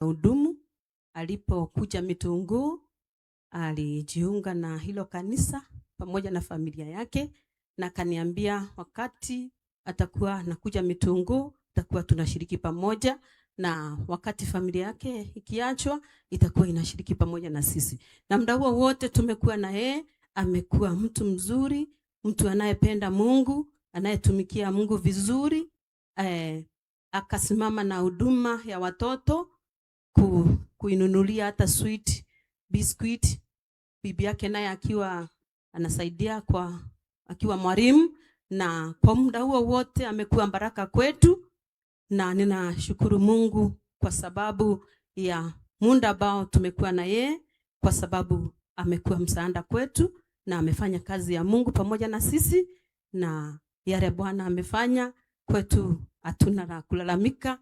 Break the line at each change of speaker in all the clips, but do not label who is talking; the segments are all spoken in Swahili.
hudumu. Alipokuja Mitunguu alijiunga na hilo kanisa pamoja na familia yake, na kaniambia wakati atakuwa anakuja Mitunguu atakuwa tunashiriki pamoja, na wakati familia yake ikiachwa itakuwa inashiriki pamoja na sisi. Na muda huo wote tumekuwa na yeye. Amekuwa mtu mzuri, mtu anayependa Mungu, anayetumikia Mungu vizuri. Akasimama na huduma ya watoto, kuinunulia hata sweet biscuit. Bibi yake naye akiwa anasaidia akiwa mwalimu, na kwa muda huo wote amekuwa baraka kwetu, na ninashukuru Mungu kwa sababu ya muda ambao tumekuwa na yeye, kwa sababu amekuwa msaada kwetu na amefanya kazi ya Mungu pamoja na sisi, na yale Bwana amefanya kwetu hatuna la kulalamika,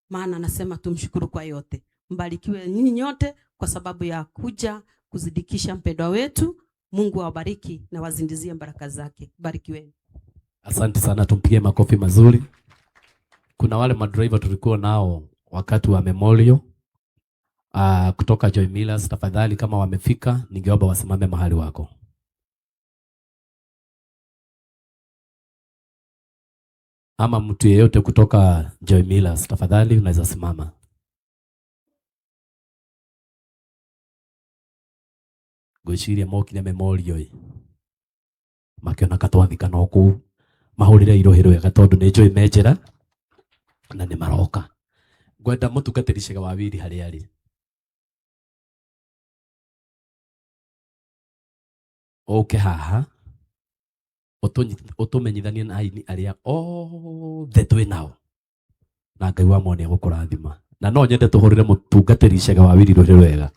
maana anasema tumshukuru kwa yote. Mbarikiwe nyinyi nyote kwa sababu ya kuja kuzidikisha mpendwa wetu. Mungu awabariki na wazindizie baraka zake. Barikiweni.
Asante sana, tumpige makofi mazuri. Kuna wale madriver tulikuwa nao wakati wa memorial kutoka Joy Millers, tafadhali kama wamefika ningeomba wasimame mahali wako. Ama mtu yeyote kutoka Joy Millers, tafadhali unaweza simama. Gwiciria mokire memorial makiona katwathikana oku mahurire irohero ya gatondu ni Joy mejera na ni maroka. Ngwenda mutungatĩri wa wiri harĩa arĩ. Oke haha utumenyithanie na aini arĩa othe twĩ nao, na Ngai wa mone gũkũrathima. Na no nyende tũhũrĩre mũtungatĩri wa wiri rũrĩ rwega.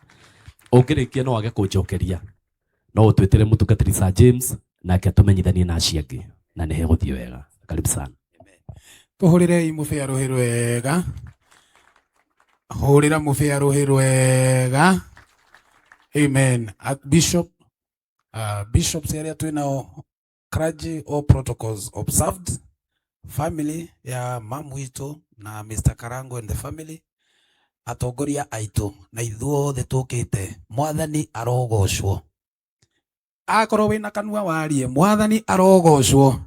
Ũngĩrĩkia no wage kũnjokeria, no ũtwĩtĩre mũtungatĩri Sir James nake atumenyithanie na acio angĩ, na nĩ hegũthiĩ wega. Karibu sana.
Tũhũrĩre mũbĩa rũhĩ rwega. Hũrĩra mũbĩa rũhĩ rwega. Amen. At Bishops area twĩ nao, clergy, all protocols observed. Family ya mamu witũ na Mr. Karango and the family, atongoria aitũ na ithuothe tũkĩte, Mwathani arogocwo. Akorwo wĩna kanua warie, Mwathani arogocwo.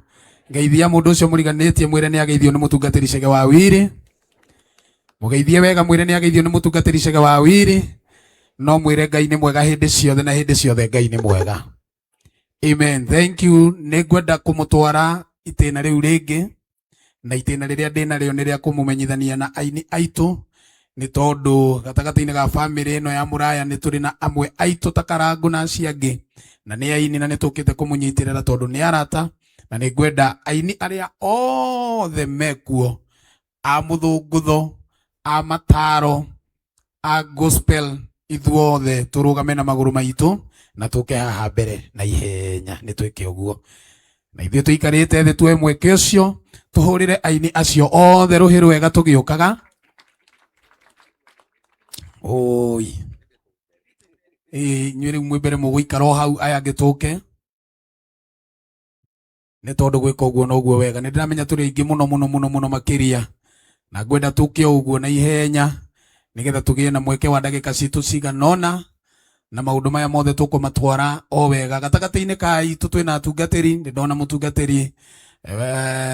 Ngeithia mũndũ ũcio mũriganĩtie mwĩre nĩ ageithio nĩ mũtungatĩri Chege wa Wiri. Mũgeithie wega mwĩre nĩ ageithio nĩ mũtungatĩri Chege wa Wiri. No mwĩre Ngai nĩ mwega hĩndĩ ciothe, na hĩndĩ ciothe Ngai nĩ mwega. Amen. Thank you. Nĩngwenda kũmũtwara itĩna rĩu rĩngĩ, na itĩna rĩrĩa ndĩna rĩo nĩ rĩa kũmũmenyithania na aini aitũ, nĩ tondũ gatagatĩ-inĩ ga family ĩno ya Mũraya nĩ tũrĩ na amwe aitũ ta Karangu na acio angĩ, na nĩ aini na nĩ tũkĩte kũmũnyitĩrĩra tondũ nĩ arata, na nĩ ngwenda aini arĩa othe mekuo, a mũthũngũtho, a mataro, a gospel, ithuothe tũrũgame na magũrũ maitũ na tũke haha mbere na ihenya, nĩ twĩke ũguo. Na ithuĩ tũikarĩte thĩ tuoe mweke ũcio, tũhũrĩre aini acio othe rũhĩ rwega tũgĩũkaga. Oi. Inyuĩ rĩu mwĩ mbere mũgũikara o hau, aya angĩ tũke. Nĩ tondũ gwĩka ũguo noguo wega. Nĩ ndĩramenya tũrĩ aingĩ mũno makĩria, na ngwenda tũke ũguo na ihenya nĩgetha tũgĩe na mweke wa ndagĩka citũ ciganona, na maũndũ maya mothe tũkũmatwara o wega. Gatagatĩ-inĩ ka aitũ twĩna atungatĩri, nĩ ndona mũtungatĩri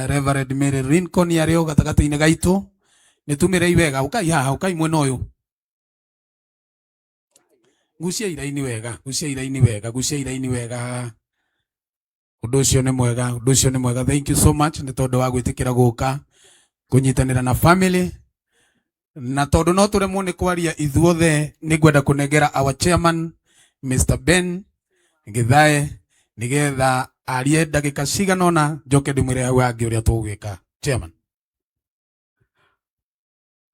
Reverend Mary Lincoln arĩ o gatagatĩ-inĩ gaitũ. Nĩ tumĩrei wega, ũkai haha, ũkai mwena ũyũ. Gucia iraini wega, gucia iraini wega, gucia iraini wega. Ũndũ ũcio nĩ mwega, ũndũ ũcio nĩ mwega. Thank you so much nĩ tondũ wa gwĩtĩkĩra gũka kũnyitanĩra na family. Na tondũ no tũremwo nĩ kwaria ithuothe, nĩ ngwenda kũnengera our chairman Mr. Ben Githae nĩgetha arie ndagĩka ciganona, njoke ndĩmwĩre hau angĩ ũrĩa tũgwĩka. Chairman.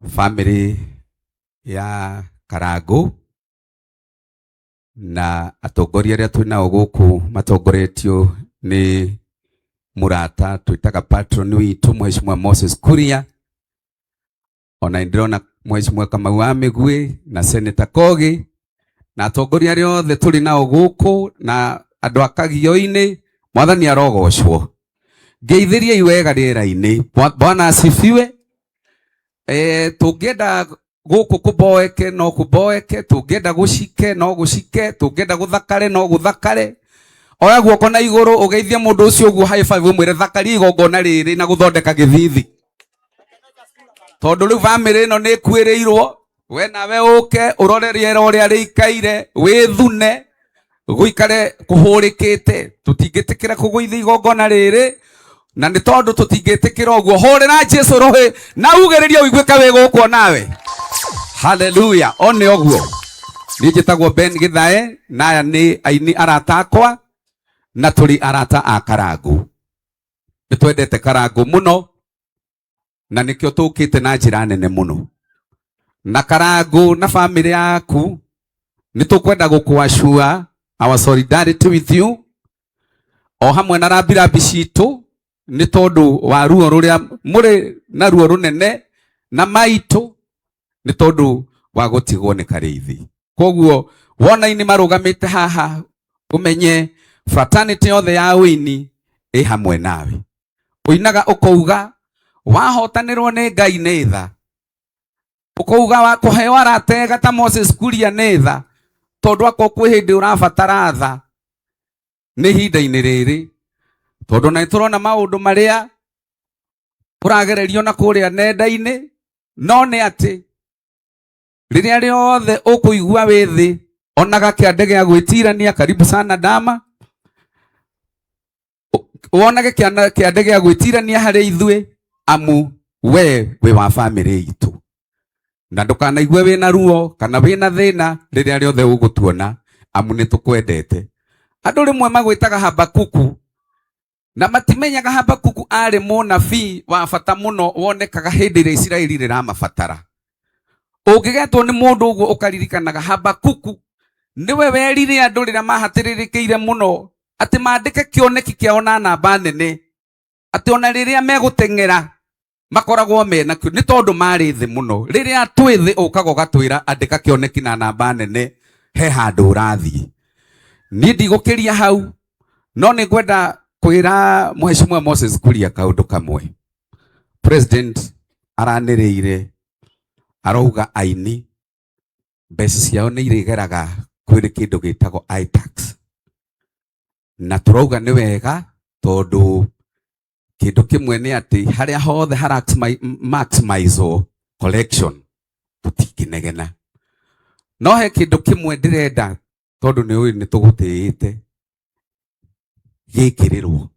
Family ya Karangu na atongoria arĩa twĩ nao gũkũ matongoretio nĩ mũrata twĩtaga patron witũ Mheshimiwa Moses Kuria, ona ndĩrona Mheshimiwa Kamau wa Mĩgwi na Senator Kogi, na atongoria arĩa othe tũrĩ nao gũkũ na andũ a Kagio-inĩ. Mwathani arogocwo. Ngeithĩriai wega rĩera-inĩ. Bwana asifiwe. Tũngĩenda guku kuboeke no kuboeke, tungenda gucike no gucike, tungenda guthakare no guthakare. Oya guoko na iguru ugeithie mundu ucio uguo high five umwire thakari igongona riri na guthondeka githithi. Tondu riu family ino ni kwiriirwo, we nawe uke urore riera uria rikaire, withune guikare kuhurikite. Tutingitikira kuguithia igongona riri, na ni tondu tutingitikira uguo. Hurira Jesu rohi na ugeririe uiguika wiguko nawe. Hallelujah. One oguo. Ni njitagwo Ben Githae, na aya ni aini arata akwa, na turi arata a Karangu. Nitwendete Karangu muno, na nikio tukite na njira nene muno. Na Karangu na family yaku nitukwenda gukwashua our solidarity with you. O hamwe na rambirambi citu ni tondu wa ruo ruria muri na ruo runene na maitu, ni tondu wa gutigwo ni karithi. Koguo wona ini marugamite haha, umenye fraternity yothe ya wini i hamwe nawe. Uinaga ukauga wahotanirwo ni Ngai ni tha, ukauga wa kuhewa ratega ta Moses Kuria ni tha, tondu akwa kwi hindi urabatara tha ni hinda-ini riri. Tondu na turona maundu maria uragererio na kuria nenda-ini, no ni ati riria riothe ukuigua withi, onaga kiande gia gwitirania. Karibu sana Dama, wonage kiande gia gwitirania hari ithue, amu we wa family itu. Na ndukanaigwe wina ruo kana wina thina riria riothe ugutuona, amu nitukwendete. Andu rimwe magwitaga Habakuku, na matimenyaga Habakuku ari munabii wa bata muno, wonekaga hindi ria Isiraeli riramabatara. Ungigetwo ni mundu uguo ukaririkanaga Habakuku niwe werire andu riria mahatiririkire muno ati mandike kioneki kiao na namba nene, ati ona riria megutengera makoragwo mena kio, ni tondu mari thi muno. Riria twithi ukaga ugatwira andika kioneki na namba nene, he handu urathii. Ni ndigukiria hau, no ni ngwenda kwira Mheshimiwa Moses Kuria kaundu kamwe. President araniriire arauga aini mbeca ciao ni irigeraga kwiri kindu gitagwo iTax, na turauga ni wega tondu kindu kimwe ni ati haria hothe maximize collection tutinginegena. No he kindu kimwe ndirenda, tondu ni uyu ni tugutiite gikirirwo,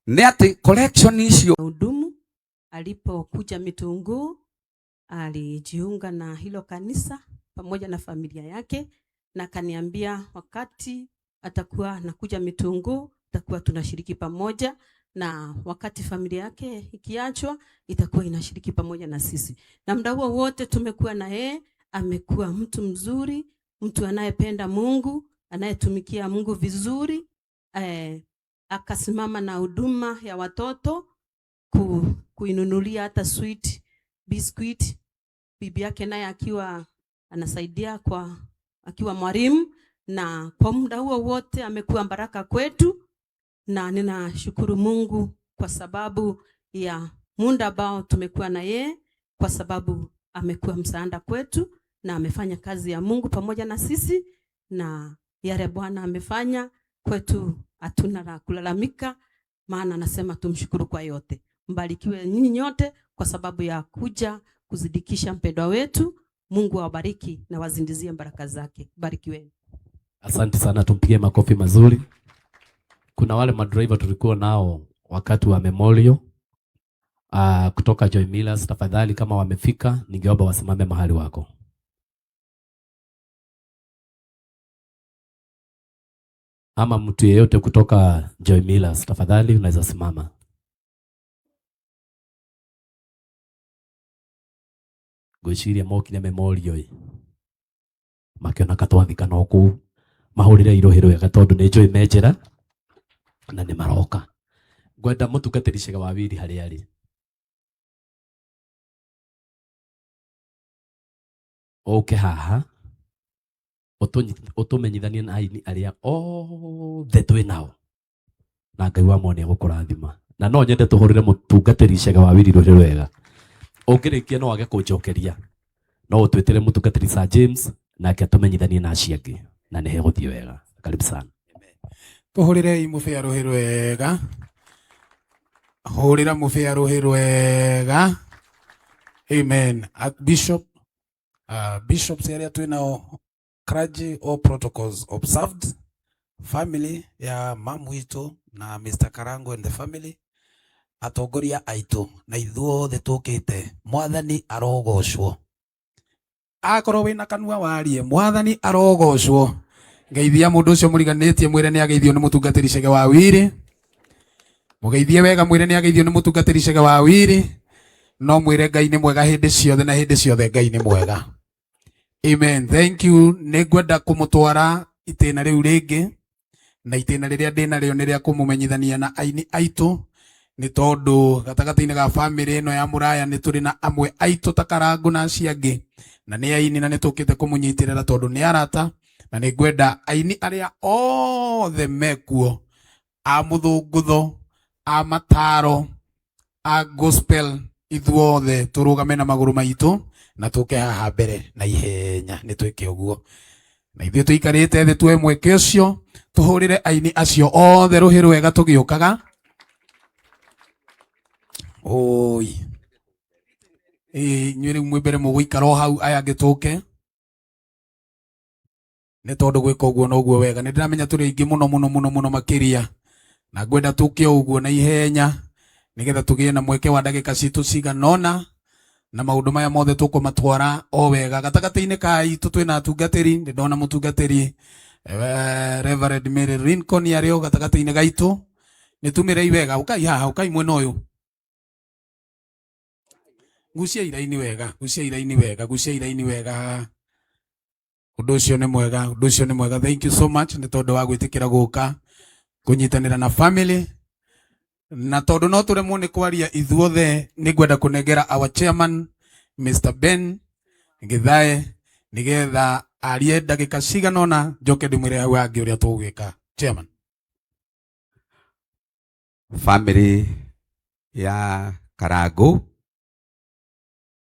ni ati collection icio.
Hudumu alipokuja Mitunguu alijiunga na hilo kanisa pamoja na familia yake, na kaniambia wakati atakuwa nakuja Mitunguu atakuwa tunashiriki pamoja, na wakati familia yake ikiachwa itakuwa inashiriki pamoja na sisi. Na muda huo wote tumekuwa na yeye. Amekuwa mtu mzuri, mtu anayependa Mungu, anayetumikia Mungu vizuri. Akasimama na huduma ya watoto, kuinunulia hata sweet biscuit. Bibi yake naye akiwa anasaidia akiwa mwalimu, na kwa muda huo wote amekuwa baraka kwetu, na ninashukuru Mungu kwa sababu ya muda ambao tumekuwa na yeye, kwa sababu amekuwa msaada kwetu na amefanya kazi ya Mungu pamoja na sisi, na yale Bwana amefanya kwetu hatuna la kulalamika, maana anasema tumshukuru kwa yote. Mbarikiwe nyinyi nyote kwa sababu ya kuja kuzidikisha mpendwa wetu. Mungu awabariki na wazindizie baraka zake. Barikiweni.
Asante sana, tumpige makofi mazuri. Kuna wale madriver tulikuwa nao wakati wa memorial kutoka Joy Millers, tafadhali kama wamefika ningeomba wasimame mahali wako. Ama mtu yeyote kutoka Joy Millers, tafadhali unaweza simama. Gwiciria moki na memorial makiona katwathikana oku mahurire irohero ya gatondu ni Joy mejera na ni maroka. Ngwenda mutungatiricaga wawiri hari ari. Okay, haha utumenyithanie na aini aria othe twi nao, na Ngai wa mone gukurathima. Na no nyende tuhurire mutungatiricaga wawiri rohero wega. Ungirikia no wage kunjokeria. no twetire mutungatiri Sir James nake atumenyithanie na aciangi na nehe guthii wega. Karibu sana.
Tuhurire mufia ruhi rwega. Hurira mufia ruhi rwega. Amen. Bishop, bishops area twinao clergy, all protocols observed. Family ya mamu itu na Mr. Karango and the family. Atongoria aitu na ithuothe tukite. Mwathani arogocwo. Akorwo wina kanua warie, Mwathani arogocwo. Ngeithia mundu ucio muriganitie mwire ni ageithio ni mutungatiri Chege wa Wiri. Mugeithie wega mwire ni ageithio ni mutungatiri Chege wa Wiri. No mwire Ngai ni mwega hindi ciothe na hindi ciothe Ngai ni mwega. Amen. Thank you. Nigwenda kumutwara itena riu ringi na itena riria ndina rio ni ria kumumenyithania na aini aitu ni tondu gatagati-ini ga family ino ya Muraya ni turi na amwe aitu ta Karangu na aciangi na ni aini na ni tukite kumunyitirira tondu ni arata na ni ngwenda aini aria othe mekuo a muthungutho a mataro a gospel ithuothe turugame na maguru maitu na tuke haha mbere na ihenya ni twike uguo na ithuĩ tuikarĩte thĩ tuoe mweke ũcio tuhũrĩre aini acio othe rũhĩ rwega tũgĩũkaga. Oi inyuĩ rĩu mwĩ mbere mũgũikara o hau aya angĩ tũke nĩ tondũ gwĩka ũguo noguo wega. Nĩ ndĩramenya tũrĩ aingĩ mũno makĩria na ngwenda tũke ũguo na ihenya nĩgetha tũgĩe na mweke wa ndagĩka citũ ciganona na maundu maya mothe tukumatwara o wega. Gatagati-ini ka itu twina atungatiri, ndona mutungatiri Reverend Mary Lincoln yario gatagati-ini gaitu nitumire iwega ukai haha ukai mwena uyu gucia iraini wega gucia iraini wega. Undu ucio ni mwega, thank you so much ni tondu wa gwitikira guka kunyitanira na family na tondu no turemwo ni kwaria ithuothe ni ngwenda kunengera our chairman Mr. Ben Githae nigetha arie ndagika ciganona njoke ndimwire hau angi uria tugwika. Chairman.
Family ya Karangu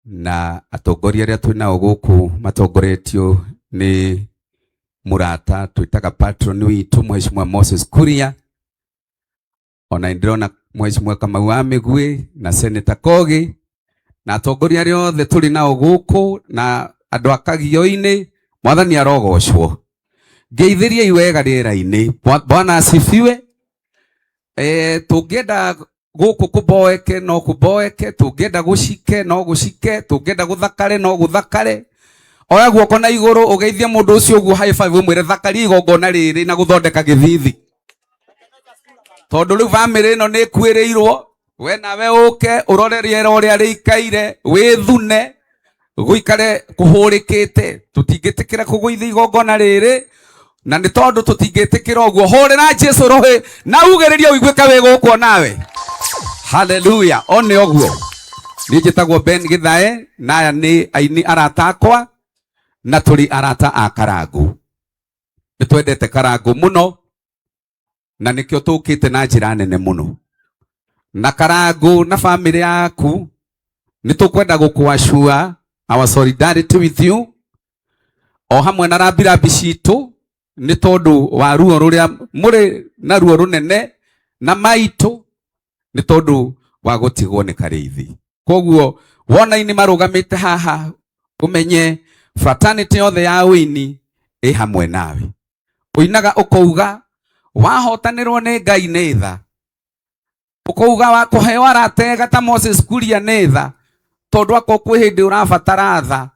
na atongoria aria twinao guku matongoretio ni murata twitaga patron witu Mheshimiwa Moses Kuria, ona ndirona Mheshimiwa Kamau wa Migwi na Senator Kogi na atongoria aria othe turi nao guku na andu akagio-ini. Mwathani arogocwo. Ngeithiria iwega rĩera-inĩ. Bwana asifiwe. Tungenda guku kuboeke no kuboeke, tungenda gucike no gucike, tungenda guthakare no guthakare. Oya guoko na iguru ugeithie mundu ucio uguo high five umwire thakari igongona riri na guthondeka githithi. Tondu riu family ino ni kwiriirwo we nawe uke urore riera uria rikaire withune guikare kuhurikite. Tutingitikira kugwithia igongona riri na ni tondu tutingitikira uguo hurira Jesu rohi na ugeriria uigwika wega uko nawe. Hallelujah. One uguo ni njitagwo Ben Githae na aya ni aini arata akwa na turi arata a Karangu. Nitwendete Karangu muno na nikio tukite na njira nene muno na Karangu na family yaku nitukwenda gukwashua our solidarity with you o hamwe na rambirambi citu ni tondu wa ruo ruria muri na ruo runene na maitu ni tondu wa gutigwo ni karithi. Koguo wona ini marugamite haha umenye fraternity yothe ya wini i hamwe nawe. Uinaga ukauga wahotanirwo ni Ngai ni tha, ukauga wa kuheo aratega ta Moses Kuria ni tha tondu akwo kwi hindi urabatara tha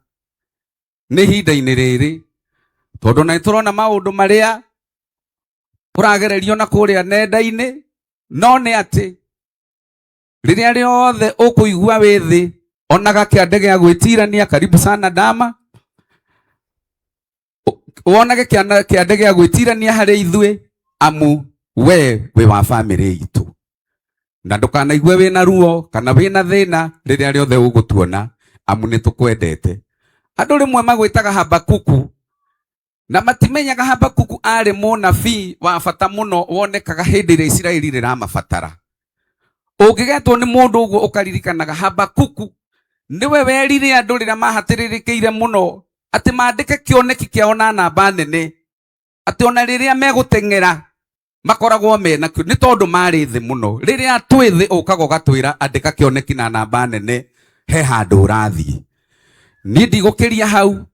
ni hinda-ini riri tondu na turona maundu maria uragererio na kuria nenda-ini. No ni ati riria riothe ukuigua wi thi onaga kiande gia gwitirania. Karibu sana Dama. Wonage kiande gia gwitirania hari ithue amu we wa family itu na ndukanaigwe wina ruo kana wina thina riria riothe ugutuona amu ni tukwendete. Andu rimwe magwitaga Habakuku na matimenyaga Habakuku ari munabii wa bata muno wonekaga hindi iria Isiraeli riramabatara. Ungigetwo ni mundu uguo ukaririkanaga Habakuku niwe werire andu rira mahatiririkiire muno ati mandike kioneki kiao na namba nene ati ona riria meguteng'era makoragwo mena kio ni tondu mari thi muno riria twi thi ukaga gatwira andika kioneki na namba nene he handu urathii ni ndigukiria hau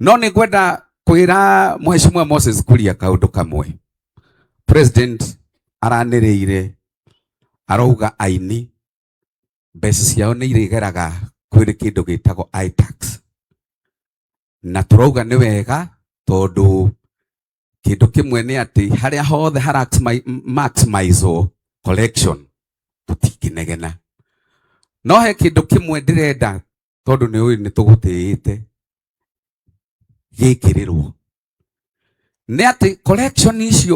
no ni ngwenda kwira Mheshimiwa Moses Kuria kaundu kamwe. President araniriire arauga aini mbeca ciao ni irigeraga kwiri kindu gitagwo iTax na turauga ni wega tondu kindu kimwe ni ati haria hothe hara maximize collection tutikinegena no he kindu kimwe ndirenda tondu ni uyu ni tugutiite gikirirwo ni ati collection icio